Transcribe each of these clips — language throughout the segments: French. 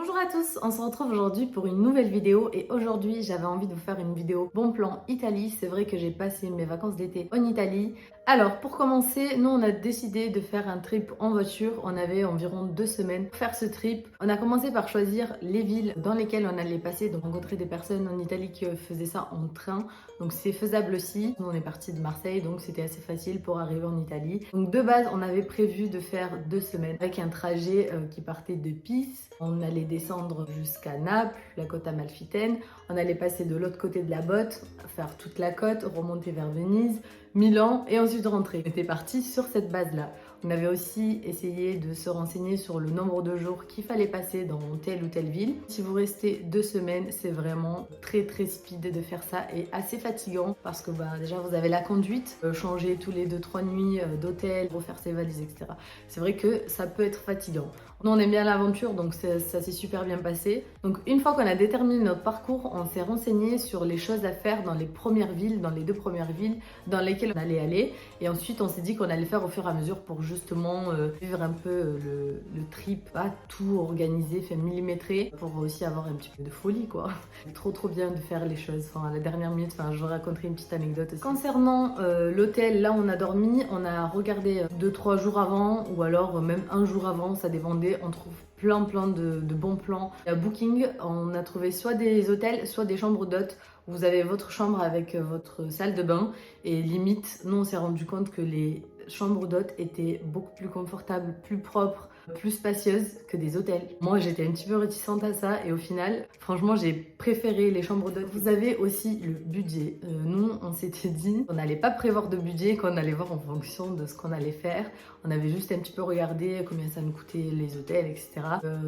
Bonjour à tous, on se retrouve aujourd'hui pour une nouvelle vidéo et aujourd'hui j'avais envie de vous faire une vidéo bon plan Italie. C'est vrai que j'ai passé mes vacances d'été en Italie. Alors pour commencer, nous on a décidé de faire un trip en voiture. On avait environ 2 semaines pour faire ce trip. On a commencé par choisir les villes dans lesquelles on allait passer, donc rencontrer des personnes en Italie qui faisaient ça en train. Donc c'est faisable aussi. Nous on est parti de Marseille, donc c'était assez facile pour arriver en Italie. Donc de base on avait prévu de faire 2 semaines avec un trajet qui partait de Pise. On allait descendre jusqu'à Naples, la côte amalfitaine. On allait passer de l'autre côté de la botte, faire toute la côte, remonter vers Venise, Milan et ensuite rentrer. On était parti sur cette base-là. On avait aussi essayé de se renseigner sur le nombre de jours qu'il fallait passer dans telle ou telle ville. Si vous restez 2 semaines, c'est vraiment très speed de faire ça et assez fatigant parce que déjà vous avez la conduite, changer tous les 2-3 nuits d'hôtel, refaire ses valises, etc. C'est vrai que ça peut être fatigant. Nous on aime bien l'aventure, donc ça s'est super bien passé. Donc une fois qu'on a déterminé notre parcours, on s'est renseigné sur les choses à faire dans les premières villes, dans les 2 premières villes dans lesquelles on allait aller. Et ensuite on s'est dit qu'on allait faire au fur et à mesure pour justement vivre un peu le trip, pas tout organiser, fait millimétrer, pour aussi avoir un petit peu de folie quoi. C'est trop bien de faire les choses, à la dernière minute, je vous raconterai une petite anecdote aussi. Concernant l'hôtel, là on a dormi, on a regardé 2-3 jours avant ou alors même un jour avant, ça dépendait. On trouve plein de bons plans. À Booking, on a trouvé soit des hôtels, soit des chambres d'hôtes. Vous avez votre chambre avec votre salle de bain et limite, nous on s'est rendu compte que les chambres d'hôtes étaient beaucoup plus confortables, plus propres, plus spacieuses que des hôtels. Moi j'étais un petit peu réticente à ça et au final, franchement j'ai préféré les chambres d'hôtes. Vous avez aussi le budget. Nous on s'était dit qu'on n'allait pas prévoir de budget, qu'on allait voir en fonction de ce qu'on allait faire. On avait juste un petit peu regardé combien ça nous coûtait les hôtels, etc.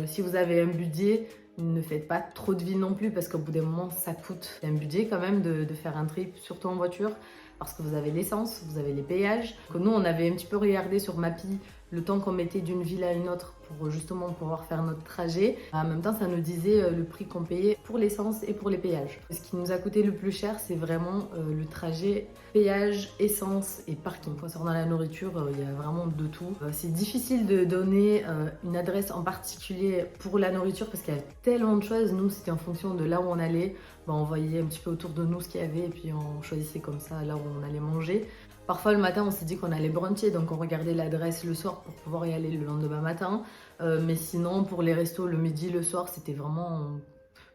Si vous avez un budget, ne faites pas trop de villes non plus parce qu'au bout d'un moment ça coûte un budget quand même de faire un trip, surtout en voiture, parce que vous avez l'essence, vous avez les péages. Donc nous on avait un petit peu regardé sur Mappy le temps qu'on mettait d'une ville à une autre pour justement pouvoir faire notre trajet. En même temps ça nous disait le prix qu'on payait pour l'essence et pour les péages. Ce qui nous a coûté le plus cher c'est vraiment le trajet péage, essence et parking. Concernant la nourriture, il y a vraiment de tout. C'est difficile de donner une adresse en particulier pour la nourriture parce qu'il y a tellement de choses. Nous c'était en fonction de là où on allait. On voyait un petit peu autour de nous ce qu'il y avait et puis on choisissait comme ça là où on allait manger. Parfois le matin on s'est dit qu'on allait bruncher, donc on regardait l'adresse le soir pour pouvoir y aller le lendemain matin. Mais sinon pour les restos le midi, le soir c'était vraiment...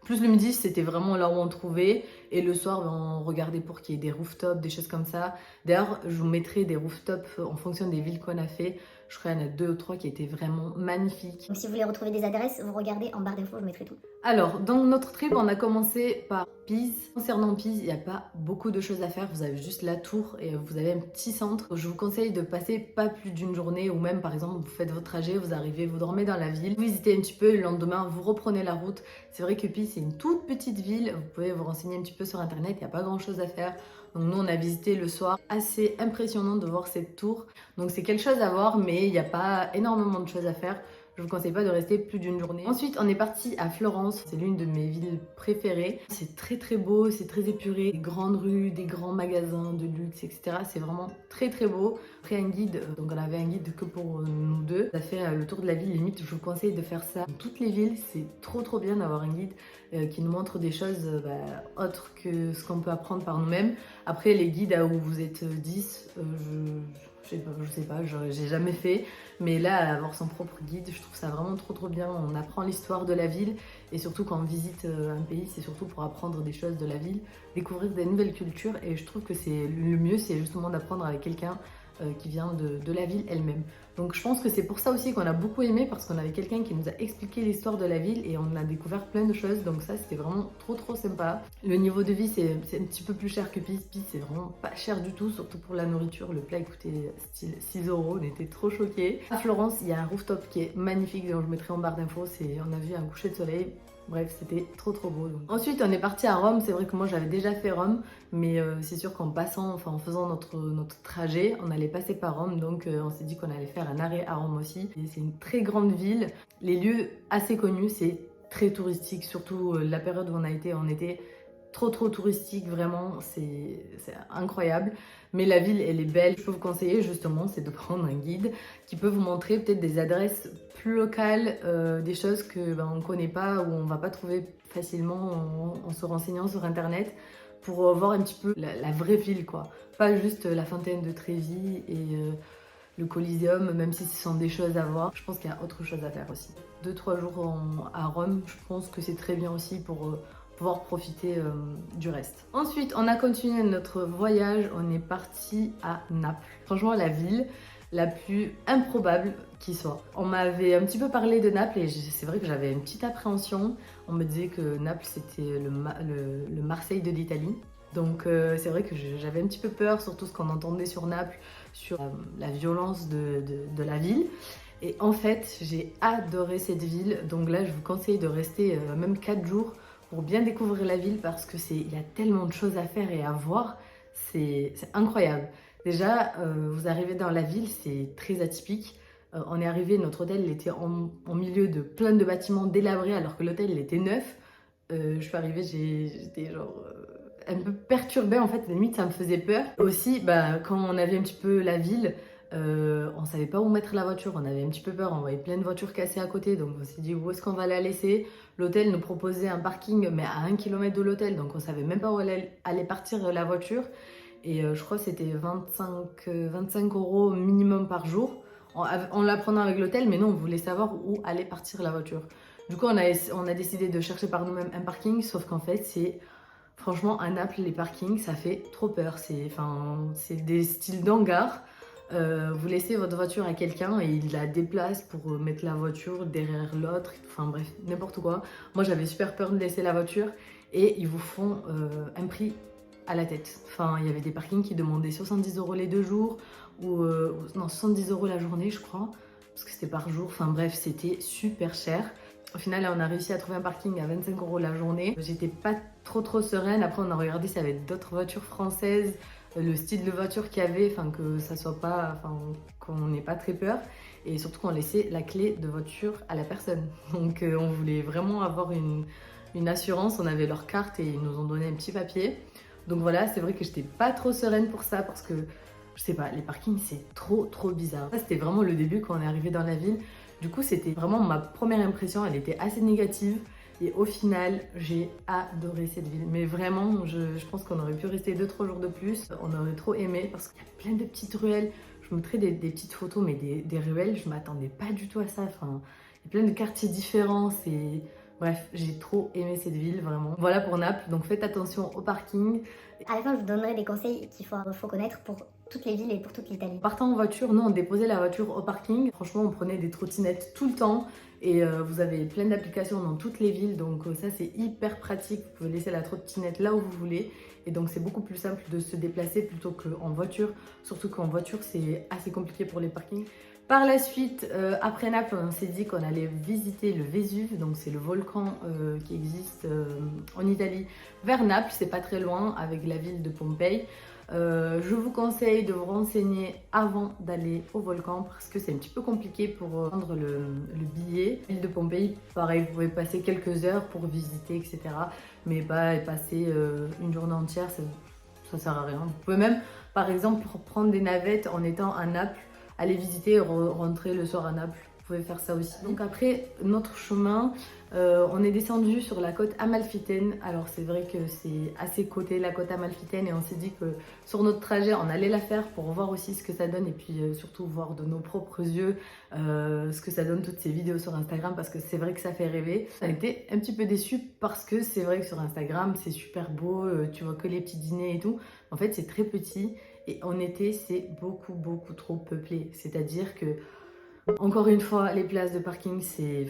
Plus le midi c'était vraiment là où on trouvait et le soir on regardait pour qu'il y ait des rooftops, des choses comme ça. D'ailleurs je vous mettrai des rooftops en fonction des villes qu'on a fait. Je crois qu'il y en a 2 ou 3 qui étaient vraiment magnifiques. Donc si vous voulez retrouver des adresses, vous regardez en barre d'infos, je mettrai tout. Alors, dans notre trip, on a commencé par Pise. Concernant Pise, il n'y a pas beaucoup de choses à faire. Vous avez juste la tour et vous avez un petit centre. Je vous conseille de passer pas plus d'une journée ou même par exemple, vous faites votre trajet, vous arrivez, vous dormez dans la ville, vous visitez un petit peu, le lendemain, vous reprenez la route. C'est vrai que Pise, c'est une toute petite ville. Vous pouvez vous renseigner un petit peu sur internet, il n'y a pas grand chose à faire. Donc nous, on a visité le soir. Assez impressionnant de voir cette tour. Donc c'est quelque chose à voir, mais il n'y a pas énormément de choses à faire. Je vous conseille pas de rester plus d'une journée. Ensuite, on est parti à Florence. C'est l'une de mes villes préférées. C'est très beau, c'est très épuré. Des grandes rues, des grands magasins de luxe, etc. C'est vraiment très beau. Après un guide, donc on avait un guide que pour nous deux. Ça fait le tour de la ville. Limite, je vous conseille de faire ça dans toutes les villes. C'est trop bien d'avoir un guide qui nous montre des choses autres que ce qu'on peut apprendre par nous-mêmes. Après, les guides où vous êtes 10, je sais pas, j'ai jamais fait, mais là avoir son propre guide, je trouve ça vraiment trop bien. On apprend l'histoire de la ville et surtout quand on visite un pays, c'est surtout pour apprendre des choses de la ville, découvrir des nouvelles cultures et je trouve que c'est le mieux, c'est justement d'apprendre avec quelqu'un qui vient de la ville elle-même. Donc je pense que c'est pour ça aussi qu'on a beaucoup aimé parce qu'on avait quelqu'un qui nous a expliqué l'histoire de la ville et on a découvert plein de choses, donc ça c'était vraiment trop sympa. Le niveau de vie c'est un petit peu plus cher que Pise. Pise c'est vraiment pas cher du tout, surtout pour la nourriture. Le plat coûtait style 6 euros, on était trop choqués. À Florence il y a un rooftop qui est magnifique, donc je mettrai en barre d'infos, on a vu un coucher de soleil. Bref, c'était trop beau. Donc. Ensuite, on est parti à Rome. C'est vrai que moi, j'avais déjà fait Rome, mais c'est sûr qu'en passant, en faisant notre trajet, on allait passer par Rome. Donc, on s'est dit qu'on allait faire un arrêt à Rome aussi. C'est une très grande ville. Les lieux assez connus, c'est très touristique. Surtout la période où on était trop touristique, vraiment, c'est incroyable. Mais la ville, elle est belle. Je peux vous conseiller justement, c'est de prendre un guide qui peut vous montrer peut-être des adresses plus locales, des choses que on ne connaît pas ou on ne va pas trouver facilement en se renseignant sur internet pour voir un petit peu la vraie ville, quoi. Pas juste la fontaine de Trévi et le Coliseum, même si ce sont des choses à voir. Je pense qu'il y a autre chose à faire aussi. 2-3 jours à Rome, je pense que c'est très bien aussi pour pouvoir profiter du reste. Ensuite, on a continué notre voyage, on est parti à Naples. Franchement, la ville la plus improbable qui soit. On m'avait un petit peu parlé de Naples et c'est vrai que j'avais une petite appréhension. On me disait que Naples c'était le Marseille de l'Italie. Donc c'est vrai que j'avais un petit peu peur, surtout ce qu'on entendait sur Naples, sur la violence de la ville. Et en fait, j'ai adoré cette ville. Donc là, je vous conseille de rester même 4 jours pour bien découvrir la ville parce que il y a tellement de choses à faire et à voir. C'est incroyable. Déjà, vous arrivez dans la ville, c'est très atypique. On est arrivé, notre hôtel il était en milieu de plein de bâtiments délabrés alors que l'hôtel il était neuf. Je suis arrivée, j'étais genre un peu perturbée en fait, limite ça me faisait peur. Aussi, quand on avait un petit peu la ville, on savait pas où mettre la voiture, on avait un petit peu peur, on voyait plein de voitures cassées à côté, donc on s'est dit où est-ce qu'on va la laisser. L'hôtel nous proposait un parking mais à 1 km de l'hôtel, donc on savait même pas où allait partir la voiture. Et je crois que c'était 25 euros minimum par jour en la prenant avec l'hôtel, mais non, on voulait savoir où allait partir la voiture. Du coup, on a décidé de chercher par nous-mêmes un parking, sauf qu'en fait, franchement, à Naples, les parkings, ça fait trop peur. C'est des styles d'hangar. Vous laissez votre voiture à quelqu'un et il la déplace pour mettre la voiture derrière l'autre. Enfin bref, n'importe quoi. Moi, j'avais super peur de laisser la voiture et ils vous font un prix à la tête. Enfin, il y avait des parkings qui demandaient 70 euros les 2 jours ou non, 70 euros la journée, je crois, parce que c'était par jour. Enfin bref, c'était super cher. Au final, là, on a réussi à trouver un parking à 25 euros la journée. J'étais pas trop sereine. Après, on a regardé s'il y avait d'autres voitures françaises, le style de voiture qu'il y avait, enfin que ça soit pas, enfin qu'on n'ait pas très peur, et surtout qu'on laissait la clé de voiture à la personne. Donc, on voulait vraiment avoir une assurance. On avait leur carte et ils nous ont donné un petit papier. Donc voilà, c'est vrai que j'étais pas trop sereine pour ça parce que je sais pas, les parkings c'est trop bizarre. Ça, c'était vraiment le début quand on est arrivé dans la ville. Du coup, c'était vraiment ma première impression, elle était assez négative. Et au final, j'ai adoré cette ville. Mais vraiment, je pense qu'on aurait pu rester 2-3 jours de plus. On aurait trop aimé parce qu'il y a plein de petites ruelles. Je vous mettrai des petites photos, mais des ruelles, je m'attendais pas du tout à ça. Enfin, il y a plein de quartiers différents. Bref, j'ai trop aimé cette ville, vraiment. Voilà pour Naples, donc faites attention au parking. À la fin, je vous donnerai des conseils qu'il faut connaître pour toutes les villes et pour toute l'Italie. Partant en voiture, nous on déposait la voiture au parking. Franchement, on prenait des trottinettes tout le temps. Et vous avez plein d'applications dans toutes les villes, donc ça c'est hyper pratique. Vous pouvez laisser la trottinette là où vous voulez. Et donc c'est beaucoup plus simple de se déplacer plutôt qu'en voiture. Surtout qu'en voiture, c'est assez compliqué pour les parkings. Par la suite, après Naples, on s'est dit qu'on allait visiter le Vésuve, donc c'est le volcan qui existe en Italie, vers Naples, c'est pas très loin, avec la ville de Pompéi. Je vous conseille de vous renseigner avant d'aller au volcan parce que c'est un petit peu compliqué pour prendre le billet. Ville de Pompéi, pareil, vous pouvez passer quelques heures pour visiter, etc. Mais passer une journée entière, ça sert à rien. Vous pouvez même, par exemple, prendre des navettes en étant à Naples, aller visiter et rentrer le soir à Naples. Vous pouvez faire ça aussi. Donc après notre chemin, on est descendu sur la côte amalfitaine. Alors c'est vrai que c'est assez côté la côte amalfitaine et on s'est dit que sur notre trajet on allait la faire pour voir aussi ce que ça donne et puis surtout voir de nos propres yeux ce que ça donne toutes ces vidéos sur Instagram parce que c'est vrai que ça fait rêver. On a été un petit peu déçus parce que c'est vrai que sur Instagram c'est super beau, tu vois que les petits dîners et tout. En fait c'est très petit et en été c'est beaucoup trop peuplé. C'est-à-dire que encore une fois, les places de parking, c'est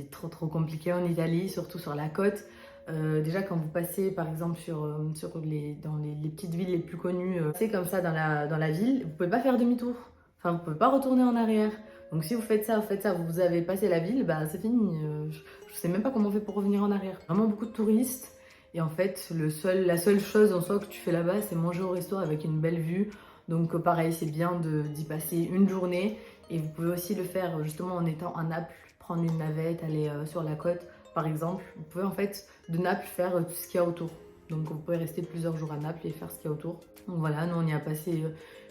trop compliqué en Italie, surtout sur la côte. Déjà, quand vous passez, par exemple, dans les petites villes les plus connues, c'est comme ça dans la ville, vous pouvez pas faire demi-tour. Enfin, vous pouvez pas retourner en arrière. Donc, si vous faites ça, vous avez passé la ville, c'est fini. Je sais même pas comment on fait pour revenir en arrière. Vraiment beaucoup de touristes. Et en fait, la seule chose en soi que tu fais là-bas, c'est manger au resto avec une belle vue. Donc, pareil, c'est bien d'y passer une journée. Et vous pouvez aussi le faire justement en étant à Naples, prendre une navette, aller sur la côte par exemple. Vous pouvez en fait de Naples faire tout ce qu'il y a autour. Donc vous pouvez rester plusieurs jours à Naples et faire ce qu'il y a autour. Donc voilà, nous on y a passé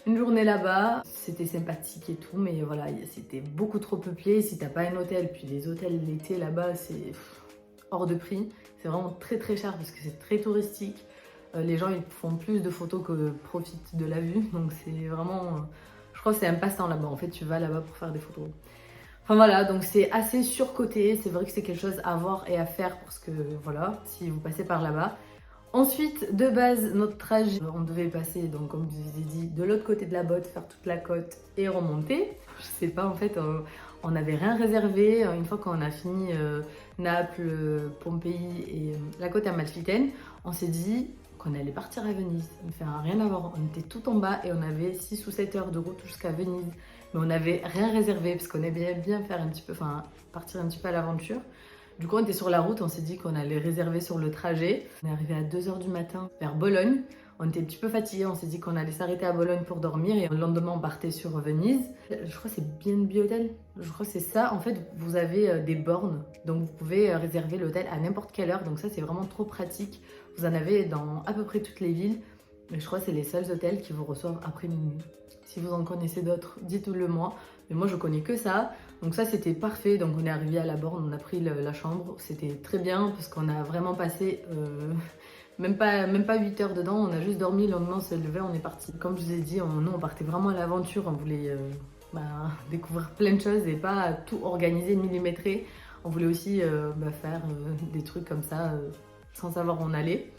une journée là-bas, c'était sympathique et tout, mais voilà, c'était beaucoup trop peuplé. Si t'as pas un hôtel, puis les hôtels l'été là-bas, c'est hors de prix. C'est vraiment très très cher parce que c'est très touristique. Les gens ils font plus de photos que profitent de la vue, donc c'est vraiment... je crois que c'est un passe-temps là-bas, en fait tu vas là-bas pour faire des photos. Enfin voilà, donc c'est assez surcoté, c'est vrai que c'est quelque chose à voir et à faire parce que voilà, si vous passez par là-bas. Ensuite, de base, notre trajet, on devait passer, donc comme je vous ai dit, de l'autre côté de la botte, faire toute la côte et remonter. Je sais pas, en fait, on n'avait rien réservé. Une fois qu'on a fini Naples, Pompéi et la côte amalfitaine, on s'est dit qu'on allait partir à Venise. Ça n'a rien à voir, on était tout en bas et on avait 6 ou 7 heures de route jusqu'à Venise. Mais on n'avait rien réservé parce qu'on aimait bien faire un petit peu, enfin, partir un petit peu à l'aventure. Du coup, on était sur la route, on s'est dit qu'on allait réserver sur le trajet. On est arrivé à 2 h du matin vers Bologne. On était un petit peu fatigués, on s'est dit qu'on allait s'arrêter à Bologne pour dormir et le lendemain on partait sur Venise. Je crois que c'est B&B Hotel, je crois que c'est ça. En fait, vous avez des bornes, donc vous pouvez réserver l'hôtel à n'importe quelle heure. Donc ça, c'est vraiment trop pratique. Vous en avez dans à peu près toutes les villes. Mais je crois que c'est les seuls hôtels qui vous reçoivent après minuit. Si vous en connaissez d'autres, dites-le moi. Mais moi, je connais que ça. Donc ça, c'était parfait. Donc on est arrivé à la borne, on a pris la chambre. C'était très bien parce qu'on a vraiment passé même pas 8 heures dedans. On a juste dormi, le lendemain on s'est levé, on est parti. Comme je vous ai dit, nous on partait vraiment à l'aventure. On voulait découvrir plein de choses et pas tout organiser, millimétrer. On voulait aussi faire des trucs comme ça sans savoir où on allait.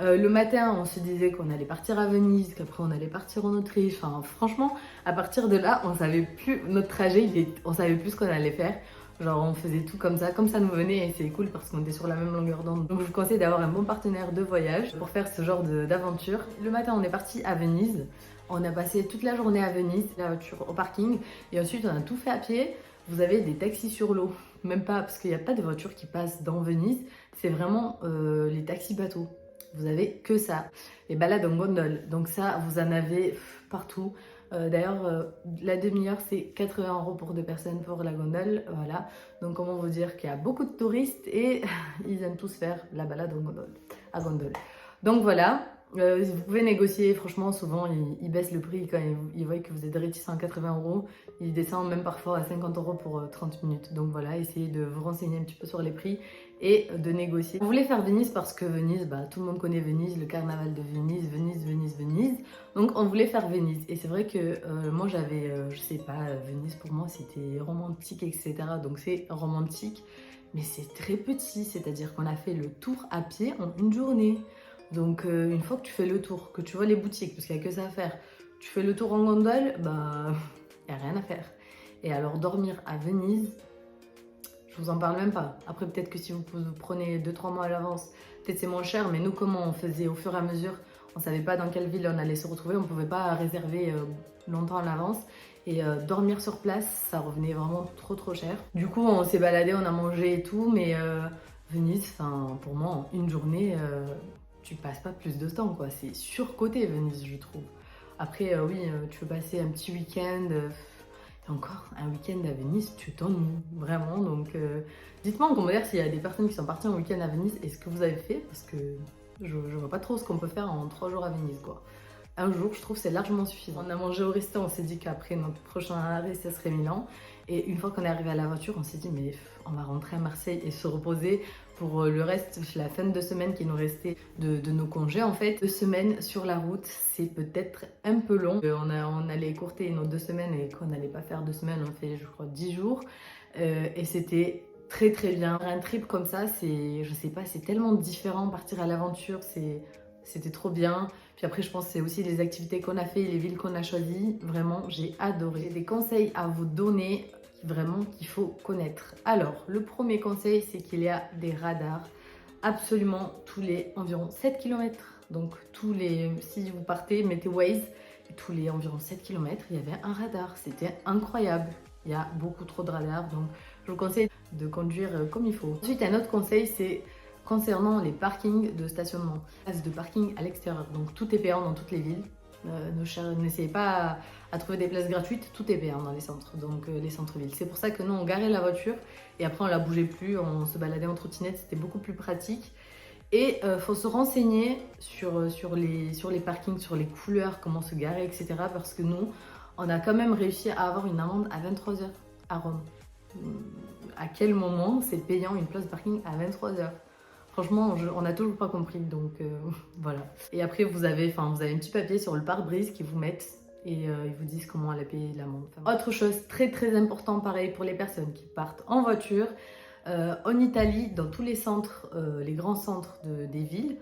Le matin, on se disait qu'on allait partir à Venise, qu'après on allait partir en Autriche. Enfin, franchement, à partir de là, on savait plus notre trajet, on savait plus ce qu'on allait faire. Genre, on faisait tout comme ça nous venait et c'est cool parce qu'on était sur la même longueur d'onde. Donc, je vous conseille d'avoir un bon partenaire de voyage pour faire ce genre d'aventure. Le matin, on est parti à Venise. On a passé toute la journée à Venise, la voiture au parking, et ensuite on a tout fait à pied. Vous avez des taxis sur l'eau, même pas parce qu'il n'y a pas de voiture qui passe dans Venise. C'est vraiment les taxis bateaux. Vous avez que ça. Les balades en gondole. Donc ça, vous en avez partout. D'ailleurs, la demi-heure, c'est 80 € pour 2 personnes pour la gondole. Voilà. Donc comment vous dire qu'il y a beaucoup de touristes et ils aiment tous faire la balade en gondole. Donc voilà. Vous pouvez négocier, franchement, souvent ils baissent le prix quand ils voient que vous êtes réticent à 80 €. Ils descendent même parfois à 50 € pour 30 minutes. Donc voilà, essayez de vous renseigner un petit peu sur les prix et de négocier. On voulait faire Venise parce que Venise, tout le monde connaît Venise, le carnaval de Venise, Venise. Donc on voulait faire Venise. Et c'est vrai que moi j'avais, je sais pas, Venise pour moi c'était romantique, etc. Donc c'est romantique, mais c'est très petit, c'est-à-dire qu'on a fait le tour à pied en une journée. Donc une fois que tu fais le tour, que tu vois les boutiques, parce qu'il n'y a que ça à faire, tu fais le tour en gondole, il n'y a rien à faire. Et alors dormir à Venise, je vous en parle même pas. Après peut-être que si vous prenez 2-3 mois à l'avance, peut-être c'est moins cher, mais nous comment on faisait au fur et à mesure, on savait pas dans quelle ville on allait se retrouver, on pouvait pas réserver longtemps à l'avance. Et dormir sur place, ça revenait vraiment trop cher. Du coup on s'est baladé, on a mangé et tout, mais Venise, pour moi en une journée... tu passes pas plus de temps, quoi. C'est surcoté Venise, je trouve. Après, oui, tu veux passer un petit week-end. Et encore, un week-end à Venise, tu t'ennuies vraiment. Donc, dites-moi en commentaire s'il y a des personnes qui sont parties en week-end à Venise et ce que vous avez fait. Parce que je vois pas trop ce qu'on peut faire en 3 jours à Venise, quoi. Un jour, je trouve c'est largement suffisant. On a mangé au resto, on s'est dit qu'après notre prochain arrêt, ça serait Milan. Et une fois qu'on est arrivé à la voiture, on s'est dit mais on va rentrer à Marseille et se reposer pour le reste, la fin de semaine qui nous restait de nos congés. En fait, 2 semaines sur la route, c'est peut-être un peu long. On allait écourter nos 2 semaines et qu'on n'allait pas faire 2 semaines, on fait je crois 10 jours. Et c'était très bien. Un trip comme ça, c'est, je sais pas, c'est tellement différent, partir à l'aventure, c'était trop bien. Puis après, je pense que c'est aussi les activités qu'on a fait, les villes qu'on a choisies. Vraiment, j'ai adoré. J'ai des conseils à vous donner, vraiment qu'il faut connaître. Alors, le premier conseil, c'est qu'il y a des radars absolument tous les environ 7 km. Donc, si vous partez, mettez Waze, tous les environ 7 km, il y avait un radar. C'était incroyable. Il y a beaucoup trop de radars, donc je vous conseille de conduire comme il faut. Ensuite, un autre conseil, c'est concernant les parkings de stationnement. Place de parking à l'extérieur, donc tout est payant dans toutes les villes. N'essayez pas à trouver des places gratuites, tout est payant dans les centres, donc les centres-villes. C'est pour ça que nous on garait la voiture et après on la bougeait plus, on se baladait en trottinette, c'était beaucoup plus pratique. Et faut se renseigner sur les parkings, sur les couleurs, comment se garer, etc. Parce que nous, on a quand même réussi à avoir une amende à 23h à Rome. À quel moment c'est payant une place de parking à 23h? Franchement, on n'a toujours pas compris, donc voilà. Et après, vous avez un petit papier sur le pare-brise qu'ils vous mettent et ils vous disent comment aller payer l'amende. Autre chose très très important, pareil pour les personnes qui partent en voiture, en Italie, dans tous les centres, les grands centres des villes,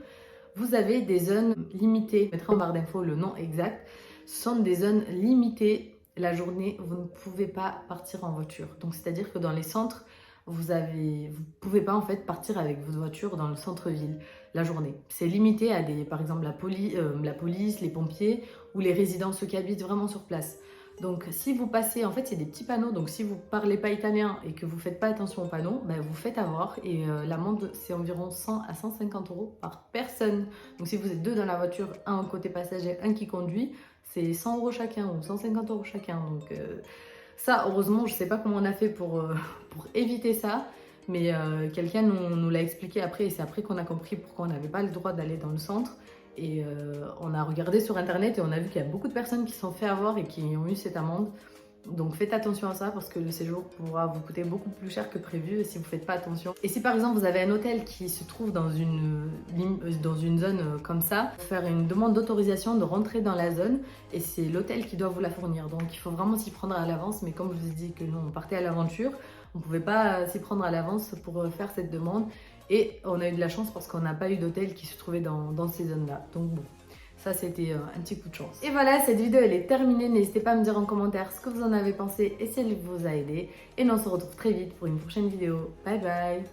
vous avez des zones limitées. Je mettrai en barre d'infos le nom exact. Ce sont des zones limitées. La journée, vous ne pouvez pas partir en voiture. Donc, c'est-à-dire que dans les centres, vous pouvez pas en fait partir avec votre voiture dans le centre-ville la journée. C'est limité à par exemple la police, les pompiers ou les résidents, ceux qui habitent vraiment sur place. Donc si vous passez, en fait c'est des petits panneaux, donc si vous parlez pas italien et que vous faites pas attention aux panneaux, ben, vous faites avoir et l'amende c'est environ 100 à 150 € par personne. Donc si vous êtes deux dans la voiture, un côté passager, un qui conduit, c'est 100 € chacun ou 150 € chacun. Donc ça, heureusement, je sais pas comment on a fait pour éviter ça, mais quelqu'un nous l'a expliqué après et c'est après qu'on a compris pourquoi on n'avait pas le droit d'aller dans le centre. Et on a regardé sur internet et on a vu qu'il y a beaucoup de personnes qui se sont fait avoir et qui ont eu cette amende. Donc faites attention à ça parce que le séjour pourra vous coûter beaucoup plus cher que prévu si vous ne faites pas attention. Et si par exemple vous avez un hôtel qui se trouve dans une zone comme ça, faire une demande d'autorisation de rentrer dans la zone et c'est l'hôtel qui doit vous la fournir. Donc il faut vraiment s'y prendre à l'avance, mais comme je vous ai dit que nous on partait à l'aventure, on ne pouvait pas s'y prendre à l'avance pour faire cette demande. Et on a eu de la chance parce qu'on n'a pas eu d'hôtel qui se trouvait dans ces zones-là. Donc bon, ça c'était un petit coup de chance. Et voilà, cette vidéo elle est terminée. N'hésitez pas à me dire en commentaire ce que vous en avez pensé et si elle vous a aidé. Et nous on se retrouve très vite pour une prochaine vidéo. Bye bye!